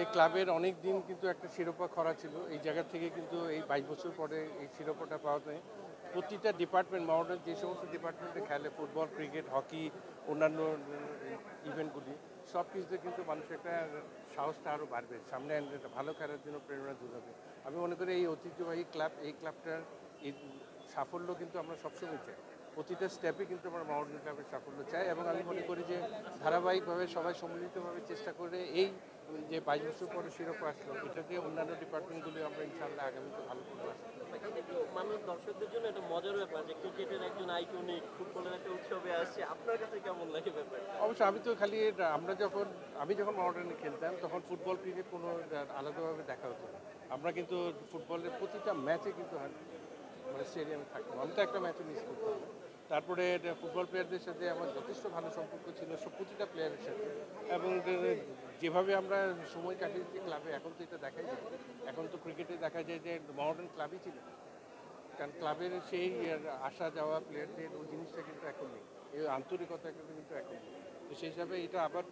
এই ক্লাবের অনেক দিন কিন্তু একটা শিরোপা খরা ছিল। এই জায়গা থেকে কিন্তু এই ২২ বছর পরে এই শিরোপাটা পাওয়াতে প্রতিটা ডিপার্টমেন্ট মডার্ন যে সমস্ত ডিপার্টমেন্টে খেলে ফুটবল, ক্রিকেট, হকি, অন্যান্য ইভেন্টগুলি সব কিছুতে কিন্তু মানুষের একটা সাহসটা আরও বাড়বে। সামনে একটা ভালো খেলার জন্য প্রেরণা যোগাবে। আমি মনে করি এই ঐতিহ্যবাহী ক্লাব, এই ক্লাবটার এই সাফল্য কিন্তু আমরা সবসময় চাই। প্রতিটা স্টেপে কিন্তু আমরা মডার্ন ক্লাবের সাফল্য চাই এবং আমি মনে করি যে ধারাবাহিকভাবে সবাই সম্মিলিতভাবে চেষ্টা করে এই যে ২২ বছর পরে শিরোপা আসলো এটা দিয়ে অন্যান্য ডিপার্টমেন্টগুলি আমরা ইনশাআল্লাহ আগামীতে ভালো করবো আসতে এটা একটু মানুষ দর্শকদের জন্য একটা মজার ব্যাপার যে ক্রিকেটের একজন আইকনিক ফুটবলের একটা উৎসবে আসছে আপনার কাছে কেমন লাগে ব্যাপারটা? অবশ্য আমি তো খালি আমি যখন মডার্নে খেলতাম তখন ফুটবল ক্রিকেট কোনো আলাদাভাবে দেখা হতো না। আমরা কিন্তু ফুটবলের প্রতিটা ম্যাচে কিন্তু মানে স্টেডিয়ামে থাকতাম। আমি তো একটা ম্যাচও মিস করতাম না। তারপরে ফুটবল প্লেয়ারদের সাথে আমার যথেষ্ট ভালো সম্পর্ক ছিল প্রতিটা প্লেয়ারের সাথে এবং যেভাবে আমরা সময় কাটিয়েছি ক্লাবে এখন তো এটা দেখাই যায়। এখন তো ক্রিকেটে দেখা যায় যে মডার্ন ক্লাবই ছিল, কারণ ক্লাবের সেই আসা যাওয়া প্লেয়ারদের ওই জিনিসটা কিন্তু এখন নেই, এই আন্তরিকতা কিন্তু এখন নেই। তো সেই হিসাবে এটা আবার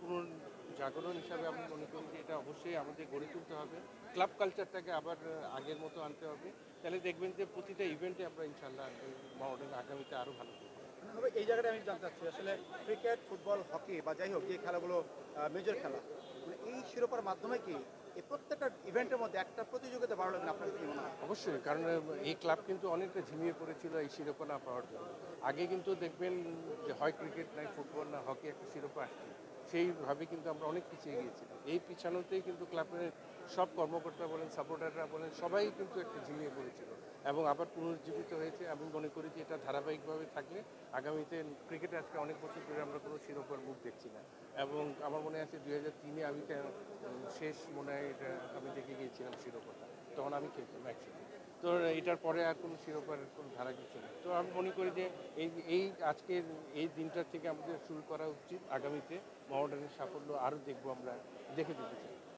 জাগরণ হিসাবে আমি মনে করি যে এটা অবশ্যই আমাদের গড়ে তুলতে হবে, ক্লাব কালচারটাকে আবার আগের মতো আনতে হবে। তাহলে দেখবেন যে প্রতিটা ইভেন্টে আমরা ইনশাল্লাহ মডার্ন আগামীতে আরও ভালো করব। হবে এই জায়গাটা আমি জানতে চাচ্ছি আসলে ক্রিকেট, ফুটবল, হকি বা যাই হোক যে খেলাগুলো মেজর খেলা, মানে এই শিরোপার মাধ্যমে কি এই প্রত্যেকটা ইভেন্টের মধ্যে একটা প্রতিযোগিতা বাড়ানো না আপনার কি মনে হয়? অবশ্যই, কারণ এই ক্লাব কিন্তু অনেকটা ঝিমিয়ে পড়েছিল এই শিরোপা না পাওয়ার জন্য। আগে কিন্তু দেখবেন যে হয় ক্রিকেট নাই ফুটবল না হকি একটা শিরোপা আসছে, সেইভাবে কিন্তু আমরা অনেক পিছিয়ে গিয়েছিলাম। এই পিছানোতেই কিন্তু ক্লাবের সব কর্মকর্তা বলেন, সাপোর্টাররা বলেন, সবাই কিন্তু একটা ঝিমিয়ে পড়েছিল এবং আবার পুনরুজ্জীবিত হয়েছে। আমি মনে করি যে এটা ধারাবাহিকভাবে থাকলে আগামীতে ক্রিকেটে আজকে অনেক বছর ধরে আমরা কোনো শিরোপার মুখ দেখছি না এবং আমার মনে আছে ২০০৩-এ আমি শেষ মনে হয় এটা আমি দেখে গিয়েছিলাম শিরোপাটা, তখন আমি খেলতাম একসাথে। তো এটার পরে আর কোনো শিরোপার কোনো ধারা কিছু নেই। তো আমি মনে করি যে এই এই আজকের এই দিনটার থেকে আমাদের শুরু করা উচিত। আগামীতে মহোডানের সাফল্য আরও দেখবো, আমরা দেখে দিতে চাই।